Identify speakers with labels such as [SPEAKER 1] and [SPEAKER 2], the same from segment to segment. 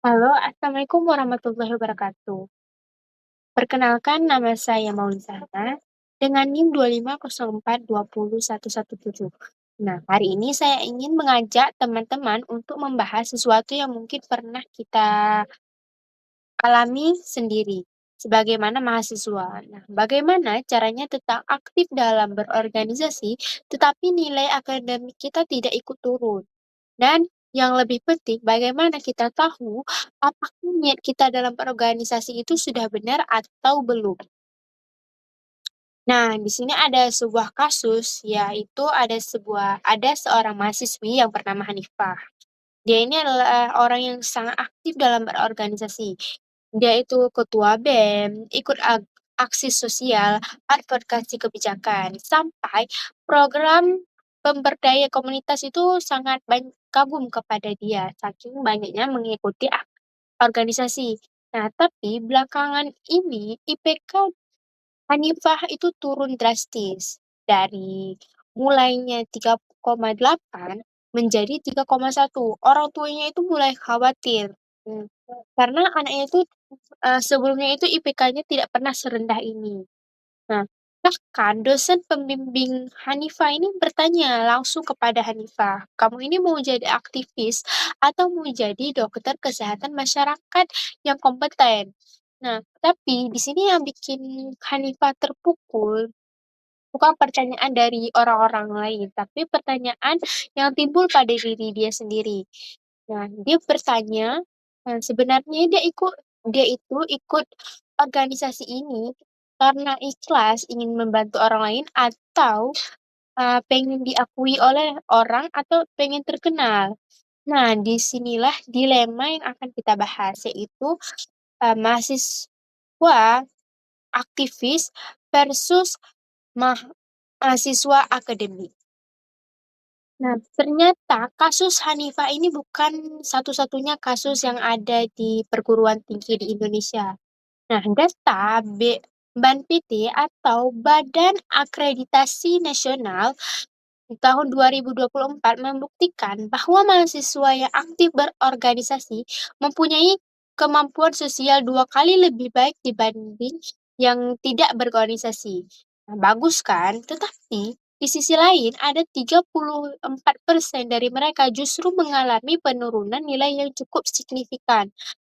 [SPEAKER 1] Halo, Assalamualaikum warahmatullahi wabarakatuh. Perkenalkan nama saya Maulisana dengan NIM 250420117. Nah, hari ini saya ingin mengajak teman-teman untuk membahas sesuatu yang mungkin pernah kita alami sendiri sebagaimana mahasiswa. Nah, bagaimana caranya tetap aktif dalam berorganisasi tetapi nilai akademik kita tidak ikut turun? Dan yang lebih penting, bagaimana kita tahu apakah niat kita dalam berorganisasi itu sudah benar atau belum. Nah, di sini ada sebuah kasus, yaitu ada seorang mahasiswi yang bernama Hanifah. Dia ini adalah orang yang sangat aktif dalam berorganisasi. Dia itu ketua BEM, ikut aksi sosial, advokasi kebijakan, sampai program pemberdaya komunitas itu sangat kagum kepada dia, saking banyaknya mengikuti organisasi. Nah, tapi belakangan ini IPK Hanifah itu turun drastis dari mulainya 3,8 menjadi 3,1. Orang tuanya itu mulai khawatir. Hmm, Karena anaknya itu sebelumnya itu IPK-nya tidak pernah serendah ini. Nah, bahkan dosen pembimbing Hanifah ini bertanya langsung kepada Hanifah, kamu ini mau jadi aktivis atau mau jadi dokter kesehatan masyarakat yang kompeten? Nah, tapi di sini yang bikin Hanifah terpukul bukan pertanyaan dari orang-orang lain, tapi pertanyaan yang timbul pada diri dia sendiri. Nah, dia bertanya, sebenarnya dia itu ikut organisasi ini karena ikhlas ingin membantu orang lain atau pengen diakui oleh orang atau pengen terkenal. Nah, disinilah dilema yang akan kita bahas, yaitu mahasiswa aktivis versus mahasiswa akademik. Nah, ternyata kasus Hanifah ini bukan satu-satunya kasus yang ada di perguruan tinggi di Indonesia. Nah, data BANPT atau Badan Akreditasi Nasional di tahun 2024 membuktikan bahwa mahasiswa yang aktif berorganisasi mempunyai kemampuan sosial 2 kali lebih baik dibanding yang tidak berorganisasi. Nah, bagus kan? Tetapi di sisi lain ada 34% dari mereka justru mengalami penurunan nilai yang cukup signifikan.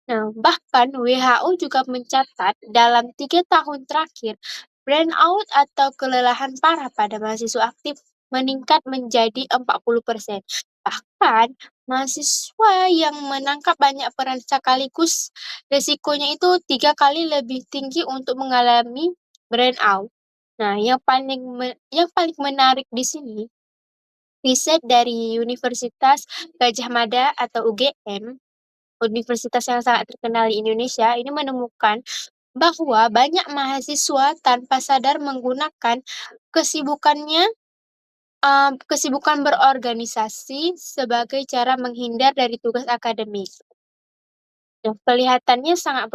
[SPEAKER 1] Nah, bahkan WHO juga mencatat dalam 3 tahun terakhir, burnout atau kelelahan parah pada mahasiswa aktif meningkat menjadi 40%. Bahkan, mahasiswa yang menangkap banyak peran sekaligus, resikonya itu 3 kali lebih tinggi untuk mengalami burnout. Nah, yang paling menarik di sini, riset dari Universitas Gajah Mada atau UGM, universitas yang sangat terkenal di Indonesia, ini menemukan bahwa banyak mahasiswa tanpa sadar menggunakan kesibukannya, kesibukan berorganisasi sebagai cara menghindar dari tugas akademik. Nah, kelihatannya sangat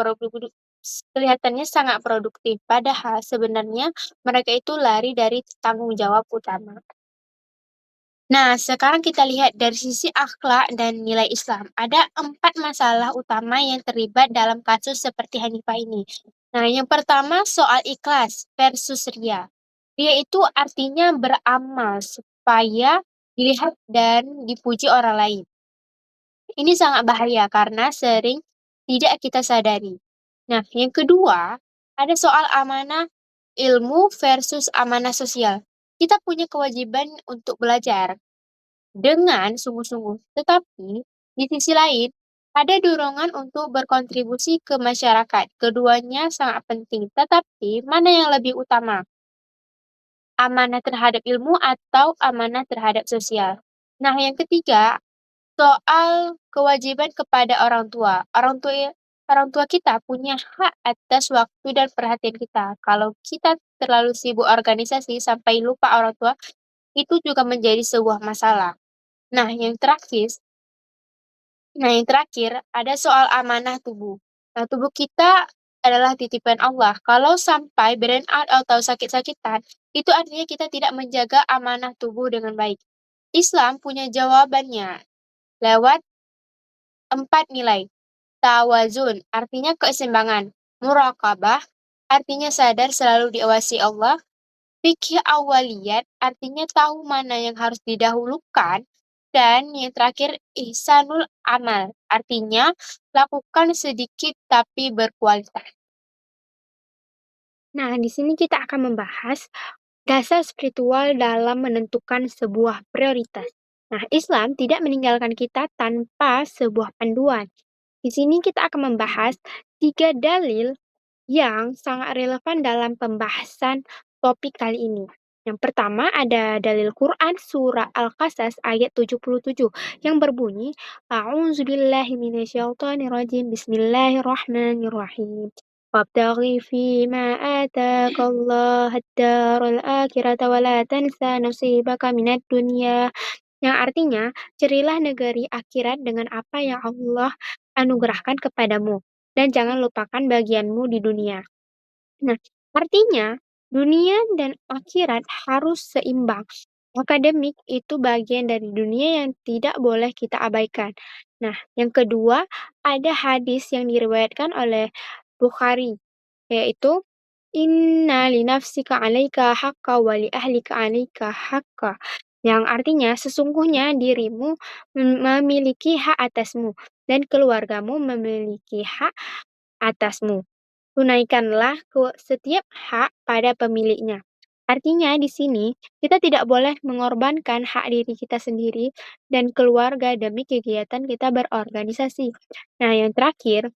[SPEAKER 1] produktif, padahal sebenarnya mereka itu lari dari tanggung jawab utama. Nah, sekarang kita lihat dari sisi akhlak dan nilai Islam. Ada 4 masalah utama yang terlibat dalam kasus seperti Hanifah ini. Nah, yang pertama soal ikhlas versus ria. Ria itu artinya beramal supaya dilihat dan dipuji orang lain. Ini sangat bahaya karena sering tidak kita sadari. Nah, yang kedua, ada soal amanah ilmu versus amanah sosial. Kita punya kewajiban untuk belajar, dengan sungguh-sungguh. Tetapi, di sisi lain, ada dorongan untuk berkontribusi ke masyarakat. Keduanya sangat penting. Tetapi, mana yang lebih utama? Amanah terhadap ilmu atau amanah terhadap sosial? Nah, yang ketiga, soal kewajiban kepada orang tua. Orang tua kita punya hak atas waktu dan perhatian kita. Kalau kita terlalu sibuk organisasi sampai lupa orang tua, itu juga menjadi sebuah masalah. Nah, yang terakhir ada soal amanah tubuh. Nah, tubuh kita adalah titipan Allah. Kalau sampai burn out atau sakit-sakitan, itu artinya kita tidak menjaga amanah tubuh dengan baik. Islam punya jawabannya lewat 4 nilai. Tawazun artinya keseimbangan. Muraqabah artinya sadar selalu diawasi Allah. Fikih awaliyat artinya tahu mana yang harus didahulukan. Dan yang terakhir ihsanul amal artinya lakukan sedikit tapi berkualitas. Nah, di sini kita akan membahas dasar spiritual dalam menentukan sebuah prioritas. Nah, Islam tidak meninggalkan kita tanpa sebuah panduan. Di sini kita akan membahas 3 dalil yang sangat relevan dalam pembahasan topik kali ini. Yang pertama ada dalil Quran surah Al-Qasas ayat 77 yang berbunyi A'udzubillahi minasyaitonirrajim Bismillahirrahmanirrahim. Wabtaghi fima atakallah ad-daral akhirata wa la tansa nasibaka minad dunya. Yang artinya, carilah negeri akhirat dengan apa yang Allah anugerahkan kepadamu dan jangan lupakan bagianmu di dunia. Nah, artinya dunia dan akhirat harus seimbang. Akademik itu bagian dari dunia yang tidak boleh kita abaikan. Nah, yang kedua, ada hadis yang diriwayatkan oleh Bukhari, yaitu Inna li nafsika 'alaika haqqa wa li ahlika 'alaika haqqa. Yang artinya sesungguhnya dirimu memiliki hak atasmu dan keluargamu memiliki hak atasmu. Tunaikanlah setiap hak pada pemiliknya. Artinya di sini kita tidak boleh mengorbankan hak diri kita sendiri dan keluarga demi kegiatan kita berorganisasi. Nah, yang terakhir,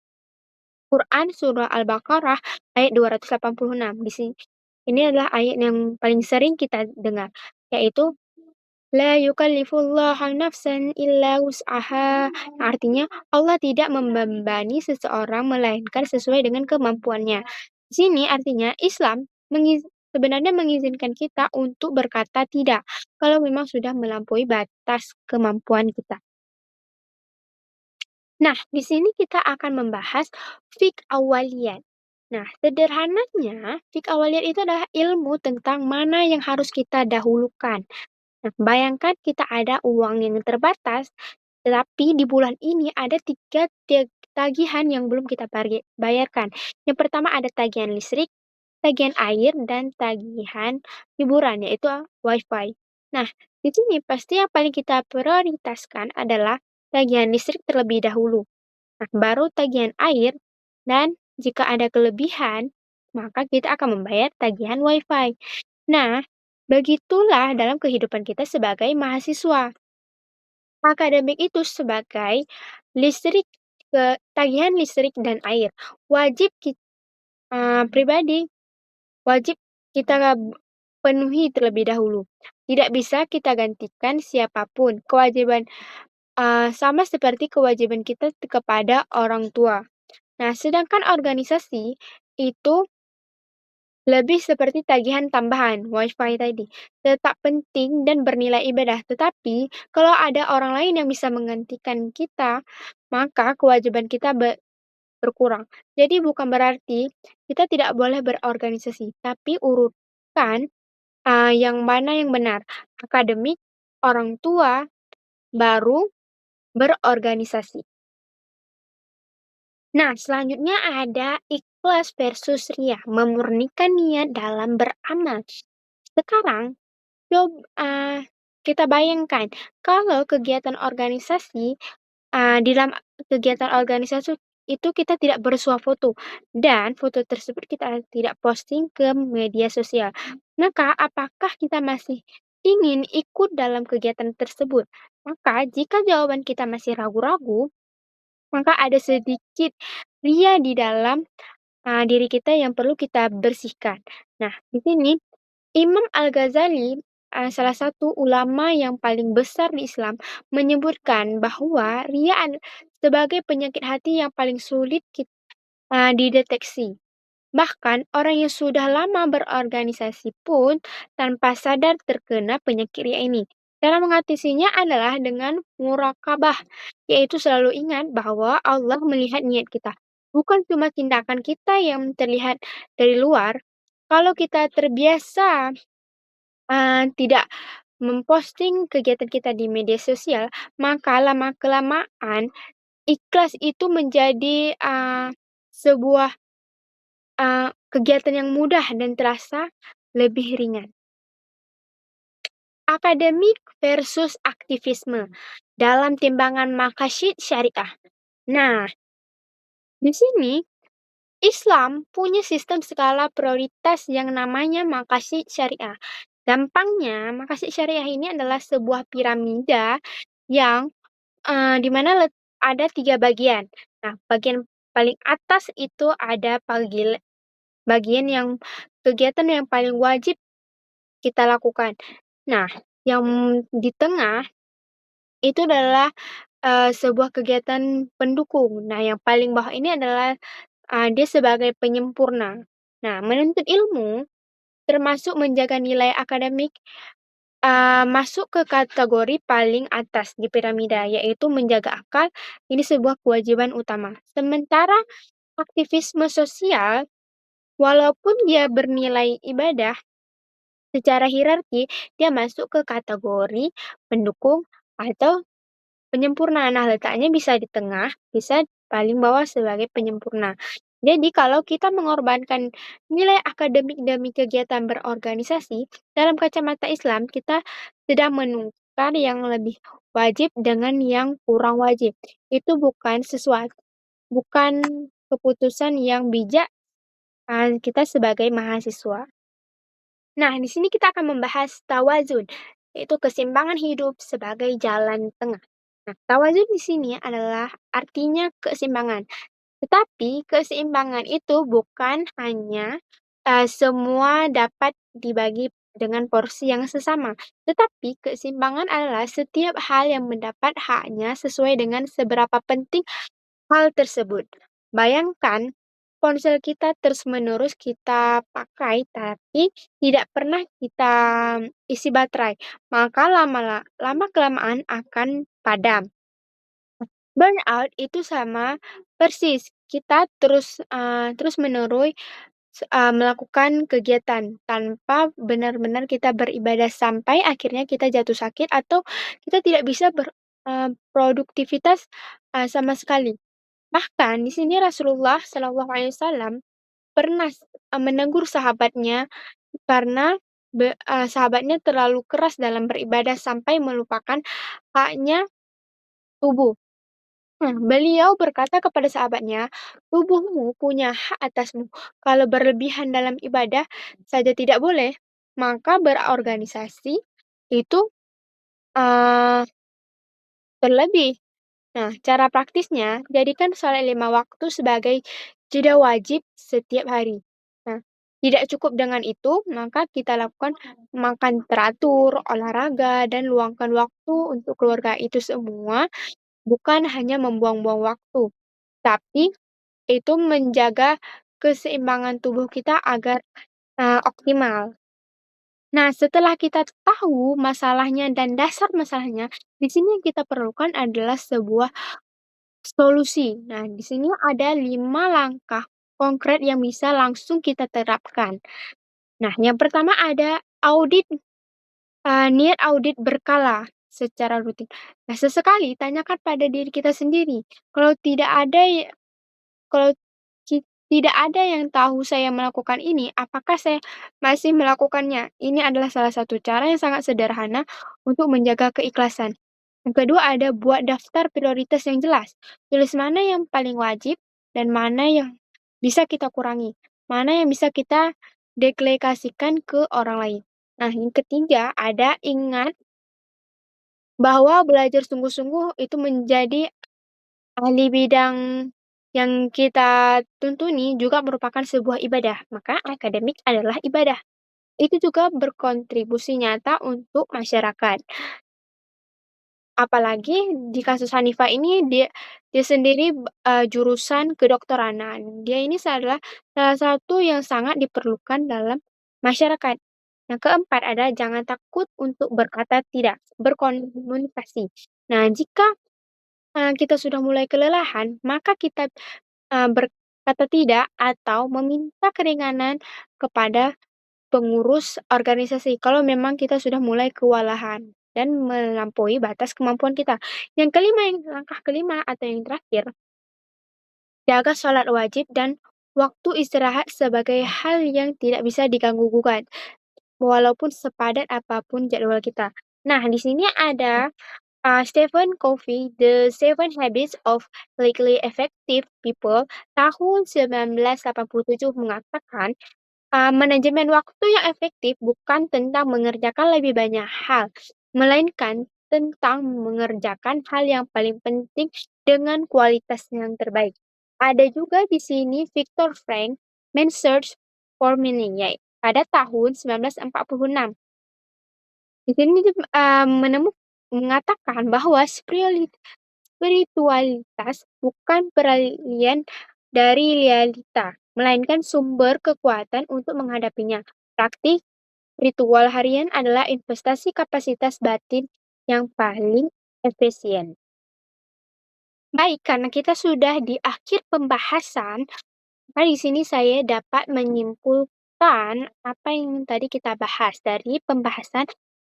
[SPEAKER 1] Quran surah Al-Baqarah ayat 286 di sini. Ini adalah ayat yang paling sering kita dengar, yaitu La yukallifullahu nafsan illa wus'aha. Artinya, Allah tidak membebani seseorang melainkan sesuai dengan kemampuannya. Di sini artinya Islam sebenarnya mengizinkan kita untuk berkata tidak kalau memang sudah melampaui batas kemampuan kita. Nah, di sini kita akan membahas fik awaliyat. Nah, sederhananya, fik awaliyat itu adalah ilmu tentang mana yang harus kita dahulukan. Nah, bayangkan kita ada uang yang terbatas, tetapi di bulan ini ada 3 tagihan yang belum kita bayarkan. Yang pertama ada tagihan listrik, tagihan air, dan tagihan hiburan, yaitu WiFi. Nah, di sini pasti yang paling kita prioritaskan adalah tagihan listrik terlebih dahulu. Nah, baru tagihan air, dan jika ada kelebihan, maka kita akan membayar tagihan WiFi. Nah, begitulah dalam kehidupan kita sebagai mahasiswa. Akademik itu sebagai listrik, tagihan listrik dan air. Wajib pribadi, wajib kita penuhi terlebih dahulu. Tidak bisa kita gantikan siapapun. Kewajiban sama seperti kewajiban kita kepada orang tua. Nah, sedangkan organisasi itu lebih seperti tagihan tambahan, WiFi tadi. Tetap penting dan bernilai ibadah, tetapi kalau ada orang lain yang bisa menggantikan kita, maka kewajiban kita berkurang. Jadi bukan berarti kita tidak boleh berorganisasi, tapi urutkan yang mana yang benar, akademik, orang tua, baru berorganisasi. Nah, selanjutnya ada ikhlas versus riya, memurnikan niat dalam beramal. Sekarang, kita bayangkan kalau kegiatan organisasi, di dalam kegiatan organisasi itu kita tidak bersuah foto dan foto tersebut kita tidak posting ke media sosial. Maka apakah kita masih ingin ikut dalam kegiatan tersebut? Maka jika jawaban kita masih ragu-ragu, maka ada sedikit ria di dalam diri kita yang perlu kita bersihkan. Nah, di sini Imam Al-Ghazali, salah satu ulama yang paling besar di Islam, menyebutkan bahwa ria sebagai penyakit hati yang paling sulit dideteksi. Bahkan orang yang sudah lama berorganisasi pun tanpa sadar terkena penyakit ria ini. Cara mengatasinya adalah dengan murakabah, yaitu selalu ingat bahwa Allah melihat niat kita. Bukan cuma tindakan kita yang terlihat dari luar. Kalau kita terbiasa tidak memposting kegiatan kita di media sosial, maka lama-kelamaan Ikhlas itu menjadi, sebuah, kegiatan yang mudah dan terasa lebih ringan. Akademik versus aktivisme dalam timbangan maqasid syariah. Nah, di sini Islam punya sistem skala prioritas yang namanya maqasid syariah. Gampangnya, maqasid syariah ini adalah sebuah piramida yang, di mana ada 3 bagian. Nah, bagian paling atas itu ada bagian yang kegiatan yang paling wajib kita lakukan. Nah, yang di tengah itu adalah, sebuah kegiatan pendukung. Nah, yang paling bawah ini adalah, dia sebagai penyempurna. Nah, menuntut ilmu termasuk menjaga nilai akademik, masuk ke kategori paling atas di piramida, yaitu menjaga akal, ini sebuah kewajiban utama. Sementara aktivisme sosial, walaupun dia bernilai ibadah, secara hierarki dia masuk ke kategori pendukung atau penyempurna. Nah, letaknya bisa di tengah, bisa paling bawah sebagai penyempurna. Jadi, kalau kita mengorbankan nilai akademik demi kegiatan berorganisasi, dalam kacamata Islam, kita sedang menukar yang lebih wajib dengan yang kurang wajib. Itu bukan keputusan yang bijak, kita sebagai mahasiswa. Nah, di sini kita akan membahas tawazun, yaitu keseimbangan hidup sebagai jalan tengah. Nah, tawazun di sini adalah artinya keseimbangan. Tetapi keseimbangan itu bukan hanya semua dapat dibagi dengan porsi yang sesama. Tetapi keseimbangan adalah setiap hal yang mendapat haknya sesuai dengan seberapa penting hal tersebut. Bayangkan ponsel kita terus-menerus kita pakai tapi tidak pernah kita isi baterai, maka lama-kelamaan akan padam. Burnout itu sama persis, kita terus-menerus melakukan kegiatan tanpa benar-benar kita beribadah sampai akhirnya kita jatuh sakit atau kita tidak bisa produktivitas sama sekali. Bahkan di sini Rasulullah Shallallahu Alaihi Wasallam pernah menegur sahabatnya karena sahabatnya terlalu keras dalam beribadah sampai melupakan haknya tubuh. Nah, beliau berkata kepada sahabatnya, "Tubuhmu punya hak atasmu. Kalau berlebihan dalam ibadah saja tidak boleh, maka berorganisasi itu uh, berlebih." Nah, cara praktisnya, jadikan sholat 5 waktu sebagai jeda wajib setiap hari. Nah, tidak cukup dengan itu, maka kita lakukan makan teratur, olahraga, dan luangkan waktu untuk keluarga. Itu semua bukan hanya membuang-buang waktu, tapi itu menjaga keseimbangan tubuh kita agar optimal. Nah, setelah kita tahu masalahnya dan dasar masalahnya, di sini yang kita perlukan adalah sebuah solusi. Nah, di sini ada 5 langkah konkret yang bisa langsung kita terapkan. Nah, yang pertama ada niat audit berkala secara rutin. Nah, sesekali tanyakan pada diri kita sendiri, kalau tidak ada kalau tidak ada yang tahu saya melakukan ini, apakah saya masih melakukannya? Ini adalah salah satu cara yang sangat sederhana untuk menjaga keikhlasan. Yang kedua ada buat daftar prioritas yang jelas. Tulis mana yang paling wajib dan mana yang bisa kita kurangi. Mana yang bisa kita delegasikan ke orang lain. Nah, yang ketiga ada ingat bahwa belajar sungguh-sungguh itu menjadi ahli bidang yang kita tuntuni juga merupakan sebuah ibadah. Maka akademik adalah ibadah. Itu juga berkontribusi nyata untuk masyarakat. Apalagi di kasus Hanifah ini dia sendiri, jurusan kedokteran. Nah, dia ini adalah salah satu yang sangat diperlukan dalam masyarakat. Yang keempat ada jangan takut untuk berkata tidak, berkomunikasi. Nah, jika, kita sudah mulai kelelahan, maka kita, berkata tidak atau meminta keringanan kepada pengurus organisasi kalau memang kita sudah mulai kewalahan. dan melampaui batas kemampuan kita. Langkah kelima atau yang terakhir, jaga sholat wajib dan waktu istirahat sebagai hal yang tidak bisa diganggu-gugat, walaupun sepadat apapun jadwal kita. Nah, di sini ada Stephen Covey, The Seven Habits of Highly Effective People, tahun 1987 mengatakan, manajemen waktu yang efektif bukan tentang mengerjakan lebih banyak hal, melainkan tentang mengerjakan hal yang paling penting dengan kualitas yang terbaik. Ada juga di sini Viktor Frank, Man's Search for Meaning, pada tahun 1946. Di sini dia, mengatakan bahwa spiritualitas bukan peralihan dari realita, melainkan sumber kekuatan untuk menghadapinya. Praktik ritual harian adalah investasi kapasitas batin yang paling efisien. Baik, karena kita sudah di akhir pembahasan, maka di sini saya dapat menyimpulkan apa yang tadi kita bahas dari pembahasan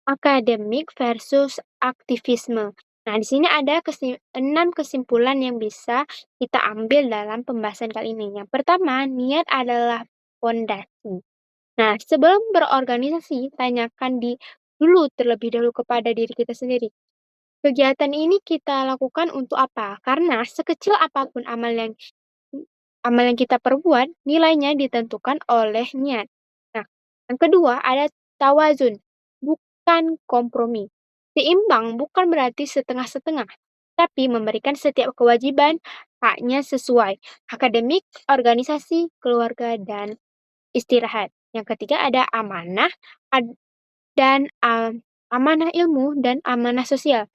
[SPEAKER 1] akademik versus aktivisme. Nah, di sini ada 6 kesimpulan yang bisa kita ambil dalam pembahasan kali ini. Yang pertama, niat adalah fondasi. Nah, sebelum berorganisasi, tanyakan dulu terlebih dahulu kepada diri kita sendiri. Kegiatan ini kita lakukan untuk apa? Karena sekecil apapun amal yang kita perbuat, nilainya ditentukan oleh niat. Nah, yang kedua ada tawazun, bukan kompromi. Seimbang bukan berarti setengah-setengah, tapi memberikan setiap kewajiban haknya sesuai. Akademik, organisasi, keluarga, dan istirahat. Yang ketiga ada amanah dan amanah ilmu dan amanah sosial.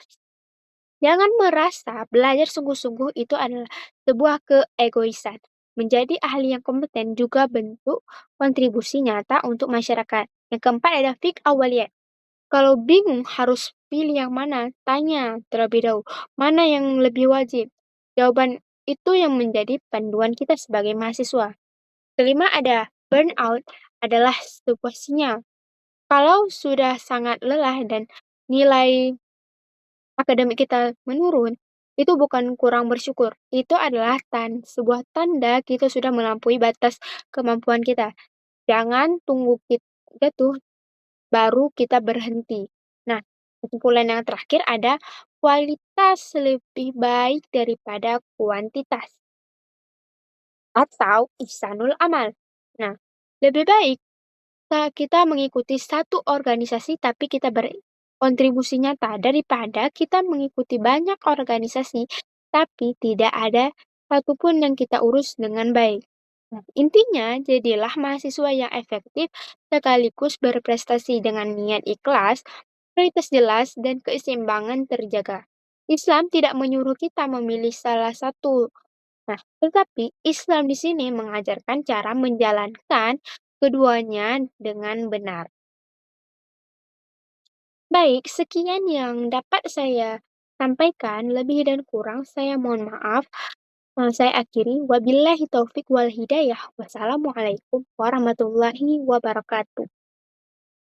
[SPEAKER 1] Jangan merasa belajar sungguh-sungguh itu adalah sebuah keegoisan. Menjadi ahli yang kompeten juga bentuk kontribusi nyata untuk masyarakat. Yang keempat ada fik awaliyat. Kalau bingung harus pilih yang mana, tanya terlebih dahulu. Mana yang lebih wajib? Jawaban itu yang menjadi panduan kita sebagai mahasiswa. Kelima ada burnout adalah sebuah sinyal. Kalau sudah sangat lelah dan nilai akademik kita menurun, itu bukan kurang bersyukur. Itu adalah sebuah tanda kita sudah melampaui batas kemampuan kita. Jangan tunggu kita jatuh, baru kita berhenti. Nah, kesimpulan yang terakhir ada kualitas lebih baik daripada kuantitas. Atau ihsanul amal. Nah, lebih baik kita mengikuti satu organisasi tapi kita berkontribusi nyata daripada kita mengikuti banyak organisasi tapi tidak ada satupun yang kita urus dengan baik. Nah, intinya, jadilah mahasiswa yang efektif sekaligus berprestasi dengan niat ikhlas, prioritas jelas, dan keseimbangan terjaga. Islam tidak menyuruh kita memilih salah satu. Nah, tetapi Islam di sini mengajarkan cara menjalankan keduanya dengan benar. Baik, sekian yang dapat saya sampaikan. Lebih dan kurang saya mohon maaf. Saya akhiri. Wabillahi taufik wal hidayah. Wassalamualaikum warahmatullahi wabarakatuh.